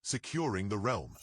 Securing the Realm.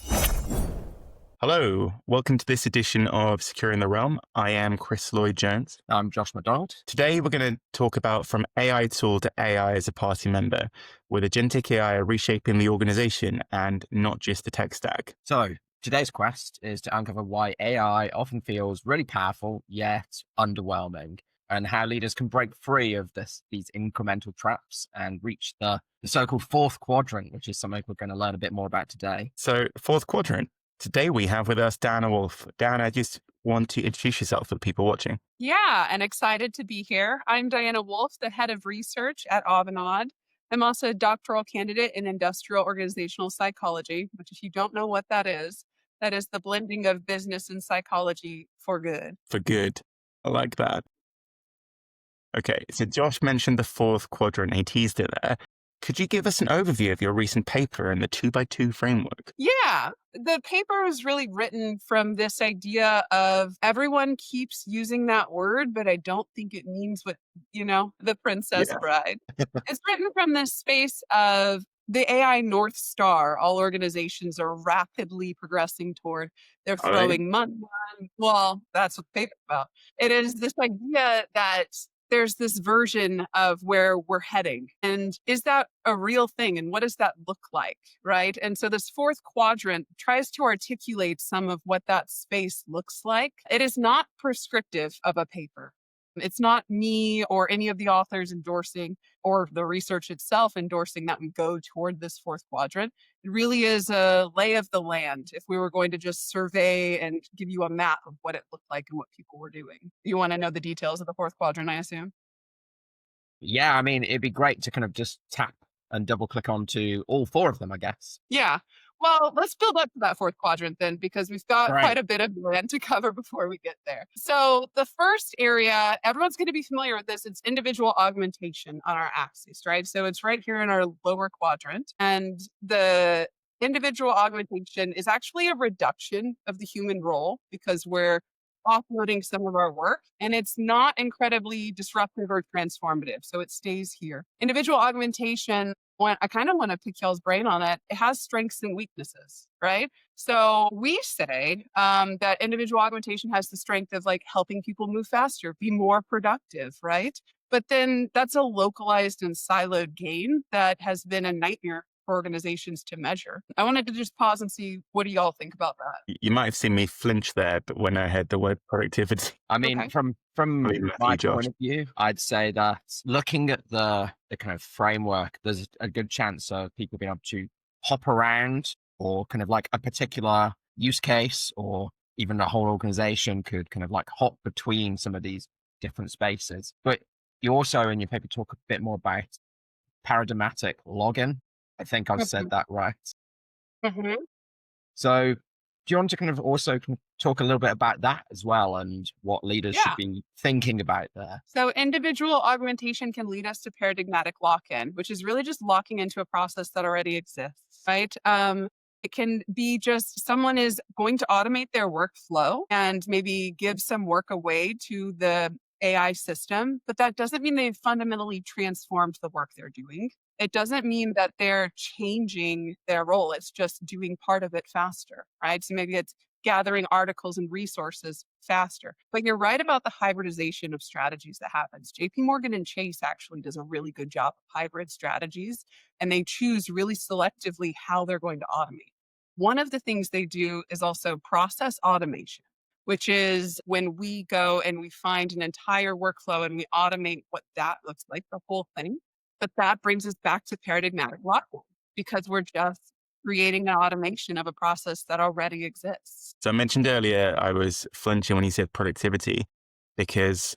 Hello, welcome to this edition of Securing the Realm. I am Chris Lloyd-Jones. I'm Josh McDonald. Today, we're going to talk about from AI tool to AI as a party member, with agentic AI reshaping the organization and not just the tech stack. So today's quest is to uncover why AI often feels really powerful, yet underwhelming, and how leaders can break free of these incremental traps and reach the so-called fourth quadrant, which is something we're going to learn a bit more about today. So, fourth quadrant. Today, we have with us Diana Wolfe. Diana, I just want to introduce yourself for the people watching. Yeah, and excited to be here. I'm Diana Wolfe, the head of research at Avenod. I'm also a doctoral candidate in industrial organizational psychology, which if you don't know what that is the blending of business and psychology for good. For good. I like that. Okay, so Josh mentioned the fourth quadrant. He teased it there. Could you give us an overview of your recent paper and the 2x2 framework? Yeah, the paper was really written from this idea of everyone keeps using that word, but I don't think it means what, the Princess Bride. It's written from this space of the AI North Star all organizations are rapidly progressing toward. They're throwing money on. Well, that's what the paper's about. It is this idea that there's this version of where we're heading. And is that a real thing? And what does that look like? Right. And so this fourth quadrant tries to articulate some of what that space looks like. It is not prescriptive of a paper. It's not me or any of the authors endorsing or the research itself endorsing that we go toward this fourth quadrant. It really is a lay of the land if we were going to just survey and give you a map of what it looked like and what people were doing. You want to know the details of the fourth quadrant, I assume? Yeah, I mean, it'd be great to kind of just tap and double click onto all four of them, I guess. Yeah. Well, let's build up to that fourth quadrant then, because we've got Right. quite a bit of land to cover before we get there. So the first area, everyone's going to be familiar with this. It's individual augmentation on our axis, right? So it's right here in our lower quadrant. And the individual augmentation is actually a reduction of the human role because we're offloading some of our work and it's not incredibly disruptive or transformative. So it stays here. Individual augmentation, I kind of want to pick y'all's brain on it. It has strengths and weaknesses, right? So we say that individual augmentation has the strength of like helping people move faster, be more productive, right? But then that's a localized and siloed gain that has been a nightmare for organizations to measure. I wanted to just pause and see, what do y'all think about that? You might have seen me flinch there, but when I heard the word productivity. I mean, Okay. from my point of view, I'd say that looking at the kind of framework, there's a good chance of people being able to hop around, or kind of like a particular use case or even a whole organization could kind of like hop between some of these different spaces. But you also in your paper talk a bit more about paradigmatic login. I think I've said that right. Mhm. So do you want to kind of also talk a little bit about that as well and what leaders should be thinking about there? So individual augmentation can lead us to paradigmatic lock-in, which is really just locking into a process that already exists, right? It can be just someone is going to automate their workflow and maybe give some work away to the AI system, but that doesn't mean they've fundamentally transformed the work they're doing. It doesn't mean that they're changing their role. It's just doing part of it faster, right? So maybe it's gathering articles and resources faster. But you're right about the hybridization of strategies that happens. JP Morgan and Chase actually does a really good job of hybrid strategies, and they choose really selectively how they're going to automate. One of the things they do is also process automation, which is when we go and we find an entire workflow and we automate what that looks like, the whole thing. But that brings us back to paradigmatic lock-in because we're just creating an automation of a process that already exists. So I mentioned earlier, I was flinching when you said productivity because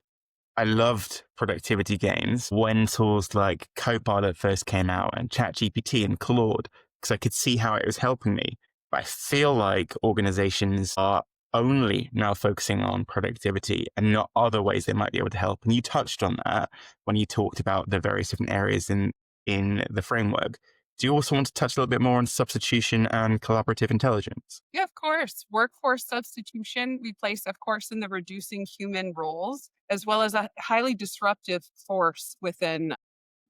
I loved productivity gains when tools like Copilot first came out and ChatGPT and Claude, because I could see how it was helping me. But I feel like organizations are only now focusing on productivity and not other ways they might be able to help. And you touched on that when you talked about the various different areas in the framework. Do you also want to touch a little bit more on substitution and collaborative intelligence? Yeah, of course. Workforce substitution we place, of course, in the reducing human roles, as well as a highly disruptive force within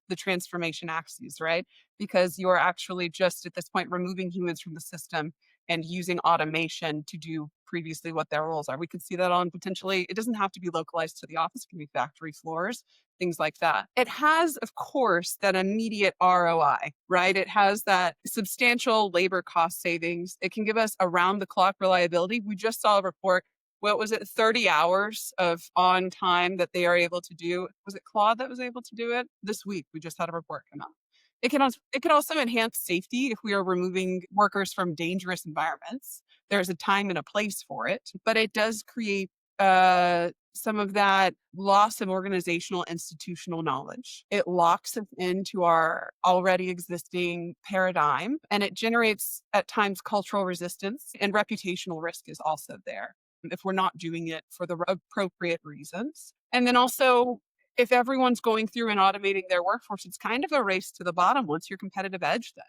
the transformation axes, right? Because you're actually just at this point removing humans from the system and using automation to do previously what their roles are. We could see that on potentially, it doesn't have to be localized to the office, it can be factory floors, things like that. It has, of course, that immediate ROI, right? It has that substantial labor cost savings. It can give us around the clock reliability. We just saw a report, what was it, 30 hours of on time that they are able to do. Was it Claude that was able to do it? This week, we just had a report come out. It can also enhance safety if we are removing workers from dangerous environments. There's a time and a place for it, but it does create some of that loss of organizational institutional knowledge. It locks us into our already existing paradigm, and it generates at times cultural resistance, and reputational risk is also there if we're not doing it for the appropriate reasons. And then also, if everyone's going through and automating their workforce, it's kind of a race to the bottom. What's your competitive edge then?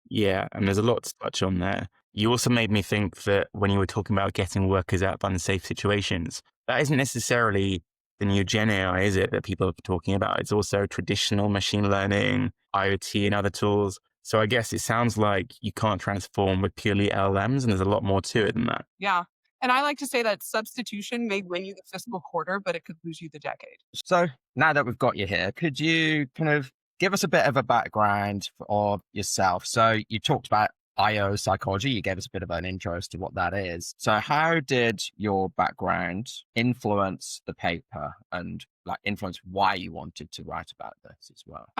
Yeah, and there's a lot to touch on there. You also made me think that when you were talking about getting workers out of unsafe situations, that isn't necessarily the new Gen AI, is it, that people are talking about? It's also traditional machine learning, IoT, and other tools. So I guess it sounds like you can't transform with purely LLMs, and there's a lot more to it than that. Yeah. And I like to say that substitution may win you the fiscal quarter, but it could lose you the decade. So now that we've got you here, could you kind of give us a bit of a background of yourself? So you talked about IO psychology. You gave us a bit of an intro as to what that is. So how did your background influence the paper and like influence why you wanted to write about this as well?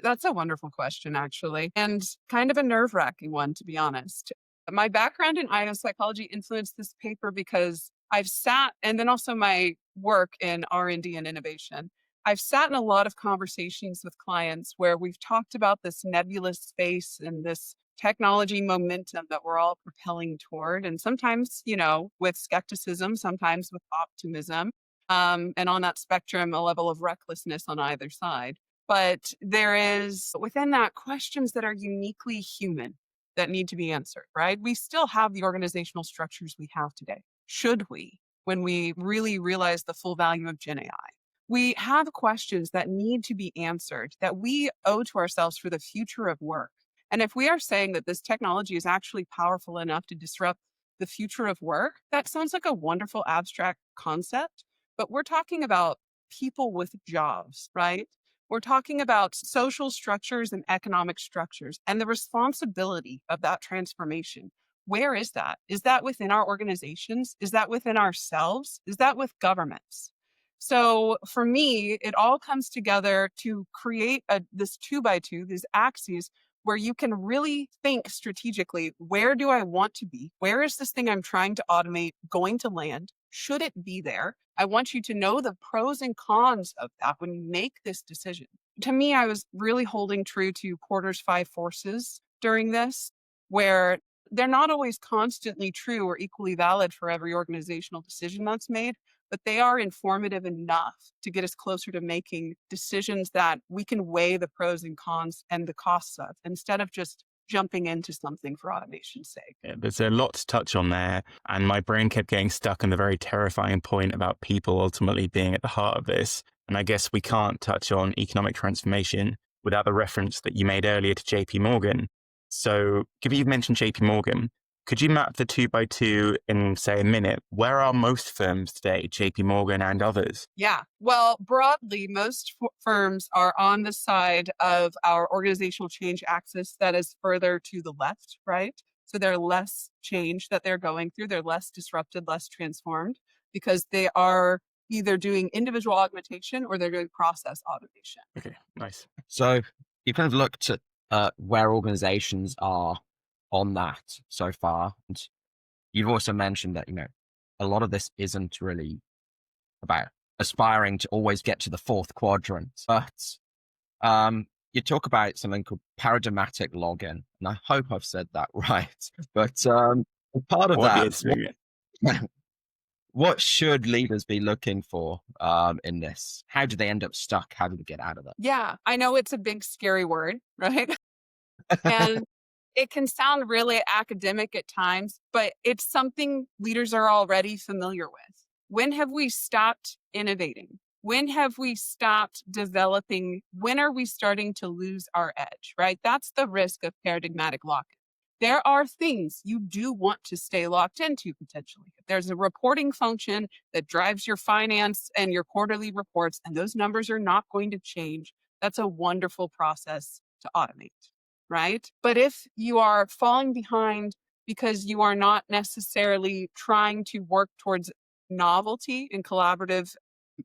That's a wonderful question, actually, and kind of a nerve-wracking one, to be honest. My background in IO psychology influenced this paper because I've sat, and then also my work in R&D and innovation. I've sat in a lot of conversations with clients where we've talked about this nebulous space and this technology momentum that we're all propelling toward. And sometimes, with skepticism, sometimes with optimism. And on that spectrum, a level of recklessness on either side. But there is within that questions that are uniquely human that need to be answered, right? We still have the organizational structures we have today. Should we, when we really realize the full value of Gen AI? We have questions that need to be answered that we owe to ourselves for the future of work. And if we are saying that this technology is actually powerful enough to disrupt the future of work, that sounds like a wonderful abstract concept, but we're talking about people with jobs, right? We're talking about social structures and economic structures and the responsibility of that transformation. Where is that? Is that within our organizations? Is that within ourselves? Is that with governments? So for me, it all comes together to create this 2x2, these axes, where you can really think strategically, where do I want to be? Where is this thing I'm trying to automate going to land? Should it be there? I want you to know the pros and cons of that when you make this decision. To me, I was really holding true to Porter's 5 forces during this, where they're not always constantly true or equally valid for every organizational decision that's made, but they are informative enough to get us closer to making decisions that we can weigh the pros and cons and the costs of, instead of just jumping into something for automation's sake. Yeah, there's a lot to touch on there. And my brain kept getting stuck on the very terrifying point about people ultimately being at the heart of this. And I guess we can't touch on economic transformation without the reference that you made earlier to JP Morgan. So given you've mentioned JP Morgan, could you map the 2x2 in, say, a minute? Where are most firms today, JP Morgan and others? Yeah. Well, broadly, most firms are on the side of our organizational change axis that is further to the left, right? So they're less change that they're going through. They're less disrupted, less transformed, because they are either doing individual augmentation or they're doing process automation. Okay, nice. So you kind of looked at where organizations are on that so far. And you've also mentioned that, a lot of this isn't really about aspiring to always get to the 4th quadrant, but you talk about something called paradigmatic login, and I hope I've said that right. But part of what should leaders be looking for in this? How do they end up stuck? How do they get out of that? Yeah, I know it's a big, scary word, right? And it can sound really academic at times, but it's something leaders are already familiar with. When have we stopped innovating? When have we stopped developing? When are we starting to lose our edge, right? That's the risk of paradigmatic lock-in. There are things you do want to stay locked into potentially. If there's a reporting function that drives your finance and your quarterly reports, and those numbers are not going to change, that's a wonderful process to automate, right? But if you are falling behind because you are not necessarily trying to work towards novelty and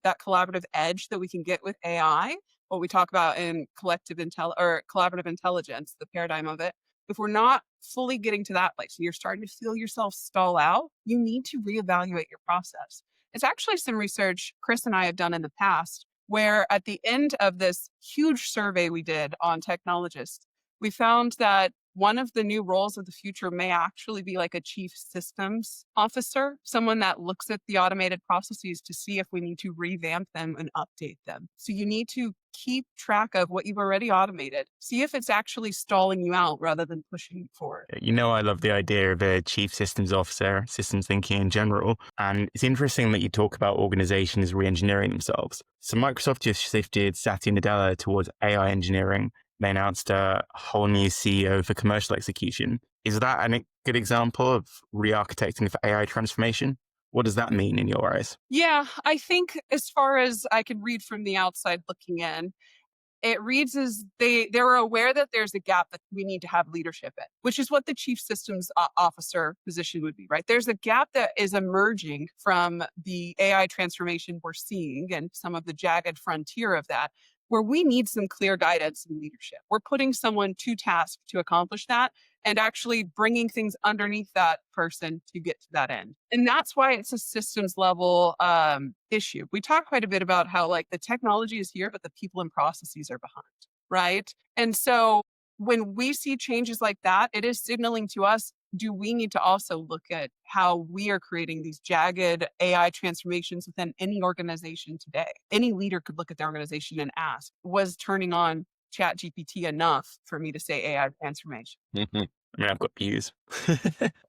that collaborative edge that we can get with AI, what we talk about in collaborative intelligence, the paradigm of it. If we're not fully getting to that place and you're starting to feel yourself stall out, you need to reevaluate your process. It's actually some research Chris and I have done in the past where at the end of this huge survey we did on technologists, we found that one of the new roles of the future may actually be like a chief systems officer, someone that looks at the automated processes to see if we need to revamp them and update them. So you need to keep track of what you've already automated. See if it's actually stalling you out rather than pushing you forward. I love the idea of a chief systems officer, systems thinking in general. And it's interesting that you talk about organizations re-engineering themselves. So Microsoft just shifted Satya Nadella towards AI engineering. They announced a whole new CEO for commercial execution. Is that a good example of re-architecting for AI transformation? What does that mean in your eyes? Yeah, I think as far as I can read from the outside looking in, it reads as they're aware that there's a gap that we need to have leadership in, which is what the chief systems officer position would be, right? There's a gap that is emerging from the AI transformation we're seeing and some of the jagged frontier of that, where we need some clear guidance and leadership. We're putting someone to task to accomplish that and actually bringing things underneath that person to get to that end. And that's why it's a systems level issue. We talk quite a bit about how like the technology is here, but the people and processes are behind, right? And so when we see changes like that, it is signaling to us, do we need to also look at how we are creating these jagged AI transformations within any organization today? Any leader could look at their organization and ask, was turning on ChatGPT enough for me to say AI transformation? I've got views.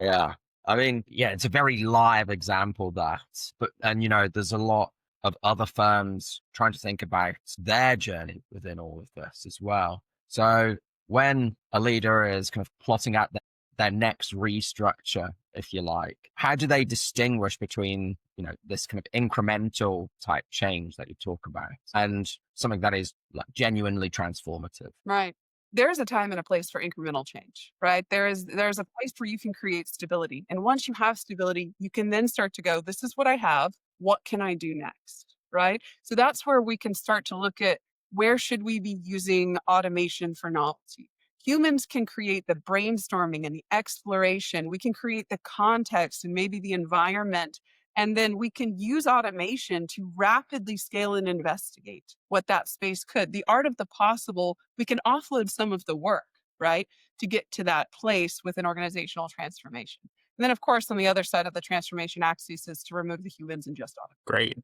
Yeah. It's a very live example there's a lot of other firms trying to think about their journey within all of this as well. So when a leader is kind of plotting out their next restructure, if you like, how do they distinguish between, this kind of incremental type change that you talk about and something that is like genuinely transformative? Right. There's a time and a place for incremental change, right? There's a place where you can create stability. And once you have stability, you can then start to go, this is what I have. What can I do next? Right. So that's where we can start to look at where should we be using automation for novelty? Humans can create the brainstorming and the exploration. We can create the context and maybe the environment. And then we can use automation to rapidly scale and investigate what that space could. The art of the possible, we can offload some of the work, right, to get to that place with an organizational transformation. And then, of course, on the other side of the transformation axis is to remove the humans and just automate. Great.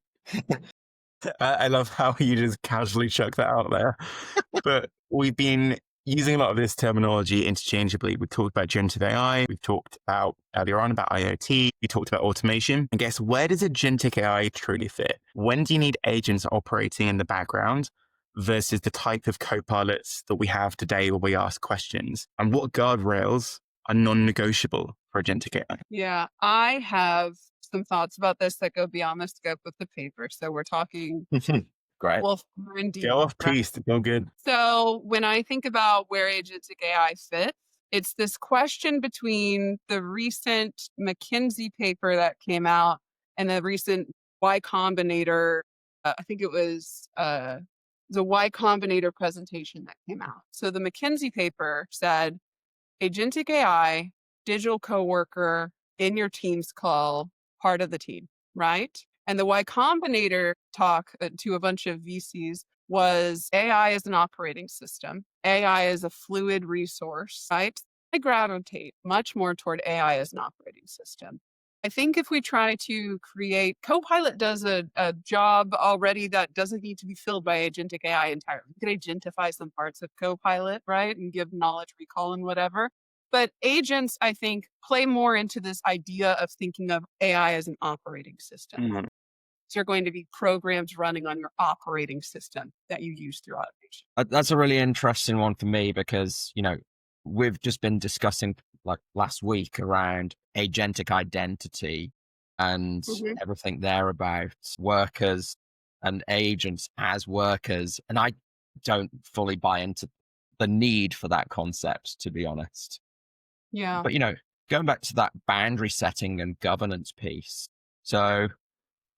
I love how you just casually chuck that out there. But we've been using a lot of this terminology interchangeably. We've talked about generative AI. We've talked about earlier on about IoT. We talked about automation. I guess, where does agentic AI truly fit? When do you need agents operating in the background versus the type of co-pilots that we have today where we ask questions? And what guardrails are non-negotiable for agentic AI? Yeah, I have some thoughts about this that go beyond the scope of the paper. So we're talking Great. Wolfe and Go off piste. Go good. So when I think about where agentic AI fits, it's this question between the recent McKinsey paper that came out and the recent Y Combinator. I think it was the Y Combinator presentation that came out. So the McKinsey paper said, agentic AI, digital coworker in your Teams call, part of the team, right? And the Y Combinator talk to a bunch of VCs was AI is an operating system. AI is a fluid resource, right? I gravitate much more toward AI as an operating system. I think if we try to create, Copilot does a job already that doesn't need to be filled by agentic AI entirely. We can agentify some parts of Copilot, right? And give knowledge recall and whatever. But agents, I think, play more into this idea of thinking of AI as an operating system. These are going to be programs running on your operating system that you use through automation. That's a really interesting one for me because, we've just been discussing like last week around agentic identity and everything there about workers and agents as workers. And I don't fully buy into the need for that concept, to be honest. Yeah. But, going back to that boundary setting and governance piece. So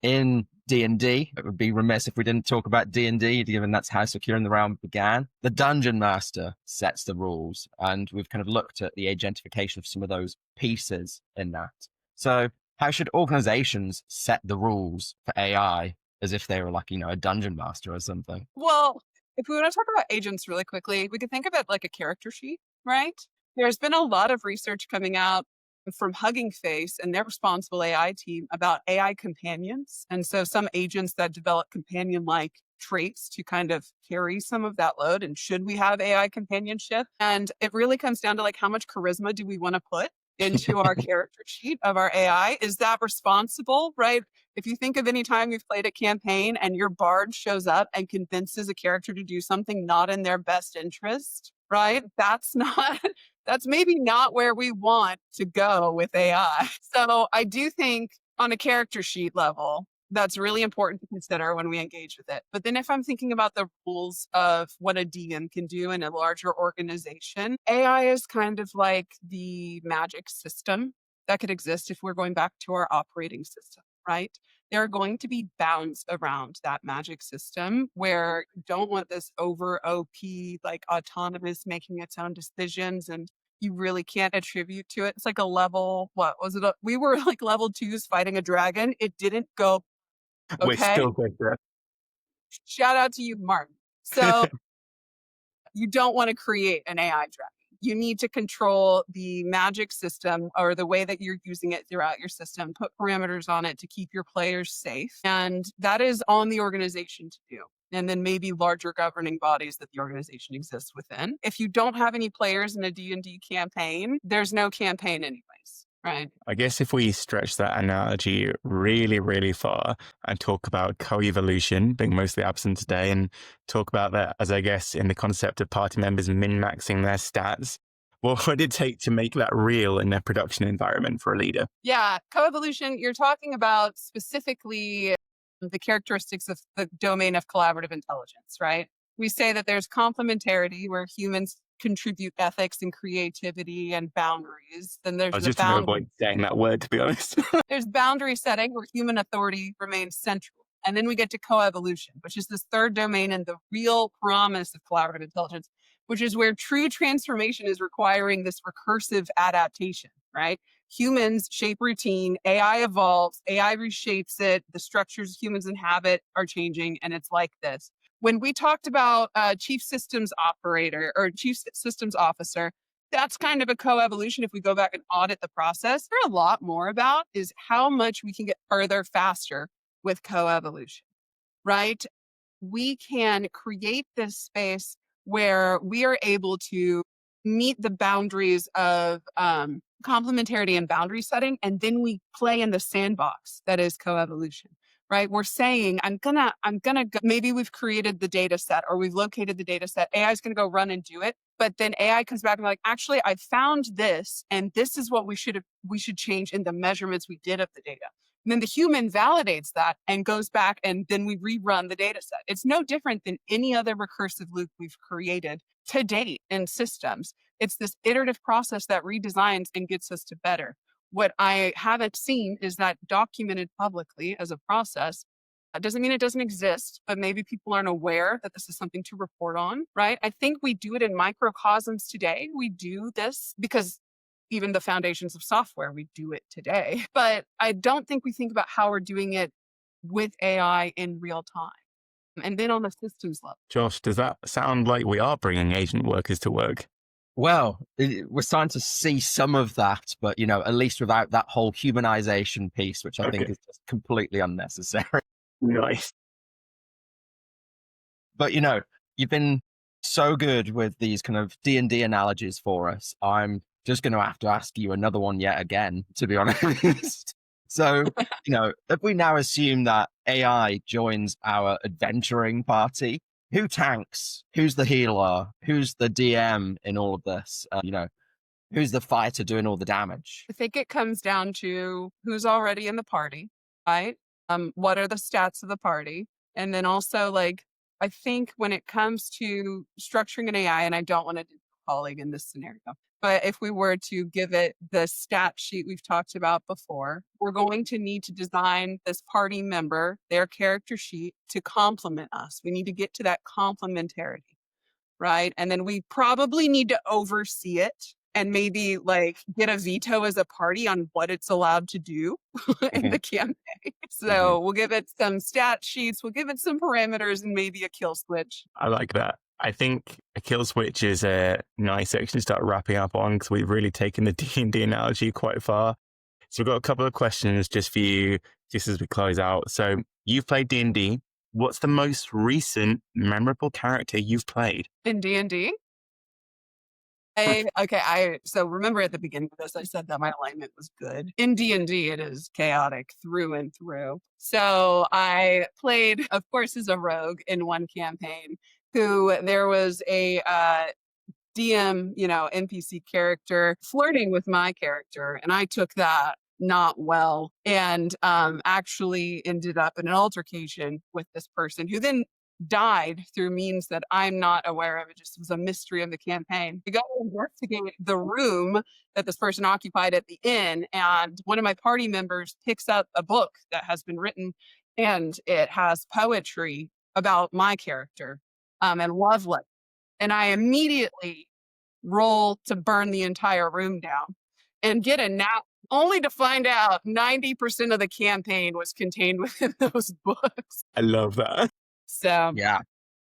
in D&D, it would be remiss if we didn't talk about D&D, given that's how Secure in the Realm began. The Dungeon Master sets the rules, and we've kind of looked at the agentification of some of those pieces in that. So how should organizations set the rules for AI as if they were like, a Dungeon Master or something? Well, if we want to talk about agents really quickly, we could think of it like a character sheet, right? There's been a lot of research coming out from Hugging Face and their responsible AI team about AI companions. And so some agents that develop companion-like traits to kind of carry some of that load. And should we have AI companionship? And it really comes down to like, how much charisma do we want to put into our character sheet of our AI? Is that responsible, right? If you think of any time you've played a campaign and your bard shows up and convinces a character to do something not in their best interest, right? That's maybe not where we want to go with AI. So I do think on a character sheet level, that's really important to consider when we engage with it. But then if I'm thinking about the rules of what a DM can do in a larger organization, AI is kind of like the magic system that could exist if we're going back to our operating system, right? There are going to be bounds around that magic system where you don't want this over OP, like autonomous making its own decisions and you really can't attribute to it. It's like a level, what was it? We were like level 2s fighting a dragon. It didn't go. Okay. We're still good there. Shout out to you, Martin. So you don't want to create an AI dragon. You need to control the magic system or the way that you're using it throughout your system, put parameters on it to keep your players safe. And that is on the organization to do. And then maybe larger governing bodies that the organization exists within. If you don't have any players in a D&D campaign, there's no campaign anyways, right? I guess if we stretch that analogy really, really far and talk about co-evolution being mostly absent today and talk about that as I guess in the concept of party members min-maxing their stats, what would it take to make that real in their production environment for a leader? Yeah, co-evolution, you're talking about specifically the characteristics of the domain of collaborative intelligence, right? We say that there's complementarity where humans contribute ethics and creativity and boundaries. Then there's I was just trying to avoid saying that word, to be honest. There's boundary setting where human authority remains central. And then we get to coevolution, which is this third domain and the real promise of collaborative intelligence, which is where true transformation is requiring this recursive adaptation, right? Humans shape routine, AI evolves, AI reshapes it, the structures humans inhabit are changing, and it's like this. When we talked about chief systems operator or chief systems officer, that's kind of a coevolution. If we go back and audit the process, there's a lot more about is how much we can get further faster with coevolution, right? We can create this space where we are able to meet the boundaries of complementarity and boundary setting, and then we play in the sandbox that is coevolution, right? We're saying, maybe we've created the data set or we've located the data set. AI is going to go run and do it. But then AI comes back and like, actually, I found this, and this is what we should change in the measurements we did of the data. And then the human validates that and goes back, and then we rerun the data set. It's no different than any other recursive loop we've created to date in systems. It's this iterative process that redesigns and gets us to better. What I haven't seen is that documented publicly as a process. That doesn't mean it doesn't exist, but maybe people aren't aware that this is something to report on, right? I think we do it in microcosms today. We do this because even the foundations of software, we do it today. But I don't think we think about how we're doing it with AI in real time. And then on the systems level. Josh, does that sound like we are bringing agent workers to work? Well, we're starting to see some of that, but, at least without that whole humanization piece, which I think is just completely unnecessary. Nice. But, you've been so good with these kind of D&D analogies for us. I'm just going to have to ask you another one yet again, to be honest. So, if we now assume that AI joins our adventuring party, who tanks? Who's the healer? Who's the DM in all of this? Who's the fighter doing all the damage? I think it comes down to who's already in the party, right? What are the stats of the party? And then also, like, I think when it comes to structuring an AI, and I don't want to do colleague in this scenario, but if we were to give it the stat sheet we've talked about before, we're going to need to design this party member, their character sheet, to complement us. We need to get to that complementarity, right? And then we probably need to oversee it and maybe like get a veto as a party on what it's allowed to do in the campaign. So we'll give it some stat sheets, we'll give it some parameters, and maybe a kill switch. I like that. I think a kill switch is a nice section to start wrapping up on, because we've really taken the D&D analogy quite far. So we've got a couple of questions just for you, just as we close out. So you've played D&D. What's the most recent memorable character you've played? In D&D? So remember at the beginning of this, I said that my alignment was good. In D&D, it is chaotic through and through. So I played, of course, as a rogue in one campaign, who there was a DM, NPC character flirting with my character, and I took that not well, and actually ended up in an altercation with this person who then died through means that I'm not aware of. It just was a mystery of the campaign. We go and investigate the room that this person occupied at the inn, and one of my party members picks up a book that has been written, and it has poetry about my character and love letters. And I immediately roll to burn the entire room down and get a nap, only to find out 90% of the campaign was contained within those books. I love that. So, yeah.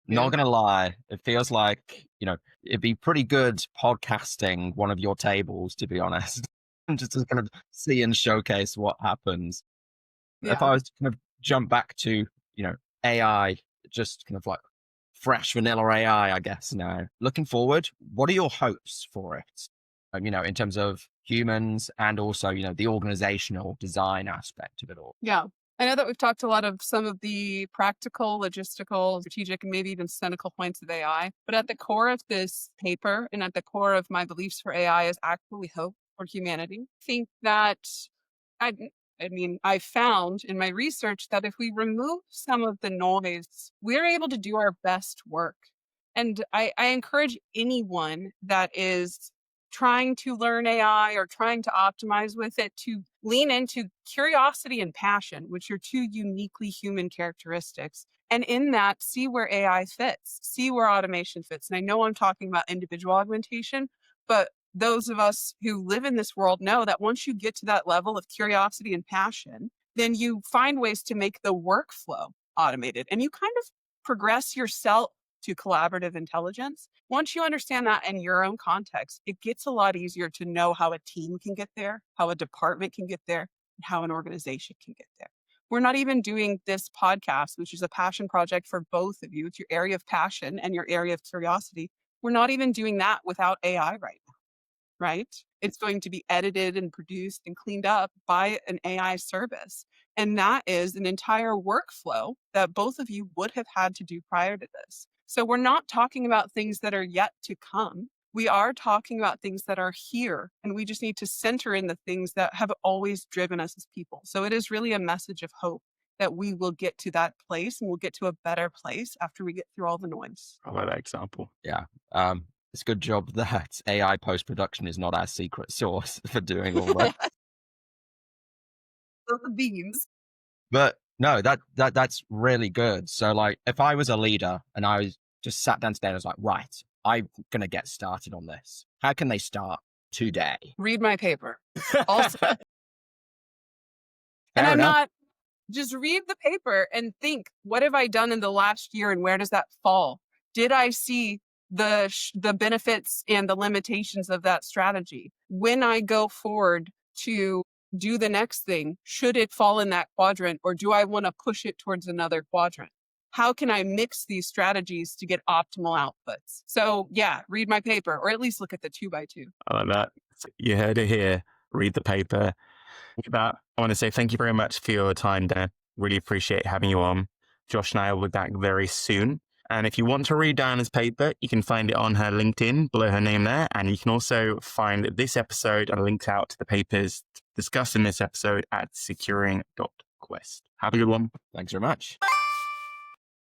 Not going to lie, it feels like, it'd be pretty good podcasting one of your tables, to be honest, just to kind of see and showcase what happens. Yeah. If I was to kind of jump back to, AI, just kind of like fresh vanilla AI, I guess now. Looking forward, what are your hopes for it? In terms of humans and also, the organizational design aspect of it all. Yeah. I know that we've talked a lot of some of the practical, logistical, strategic, and maybe even cynical points of AI. But at the core of this paper and at the core of my beliefs for AI is actually hope for humanity. I think that I found in my research that if we remove some of the noise, we're able to do our best work. And I encourage anyone that is trying to learn AI or trying to optimize with it to lean into curiosity and passion, which are two uniquely human characteristics. And in that, see where AI fits, see where automation fits. And I know I'm talking about individual augmentation, but those of us who live in this world know that once you get to that level of curiosity and passion, then you find ways to make the workflow automated and you kind of progress yourself to collaborative intelligence. Once you understand that in your own context, it gets a lot easier to know how a team can get there, how a department can get there, and how an organization can get there. We're not even doing this podcast, which is a passion project for both of you. It's your area of passion and your area of curiosity. We're not even doing that without AI right now, right? It's going to be edited and produced and cleaned up by an AI service. And that is an entire workflow that both of you would have had to do prior to this. So we're not talking about things that are yet to come. We are talking about things that are here, and we just need to center in the things that have always driven us as people. So it is really a message of hope that we will get to that place and we'll get to a better place after we get through all the noise. I like that example. Yeah. It's a good job that AI post-production is not our secret sauce for doing all that. The beans. But no, that's really good. So like, if I was a leader and I was just sat down today and I was like, right, I'm going to get started on this. How can they start today? Read my paper. Also, and I'm not, just read the paper and think, what have I done in the last year and where does that fall? Did I see the benefits and the limitations of that strategy? When I go forward to do the next thing, should it fall in that quadrant or do I want to push it towards another quadrant? How can I mix these strategies to get optimal outputs? So yeah, read my paper or at least look at the 2x2. I like that. You heard it here. Read the paper. With that, I want to say thank you very much for your time, Dan. Really appreciate having you on. Josh and I will be back very soon. And if you want to read Diana's paper, you can find it on her LinkedIn, below her name there. And you can also find this episode and links out to the papers discussed in this episode at securing.quest. Have a good one. Thanks very much.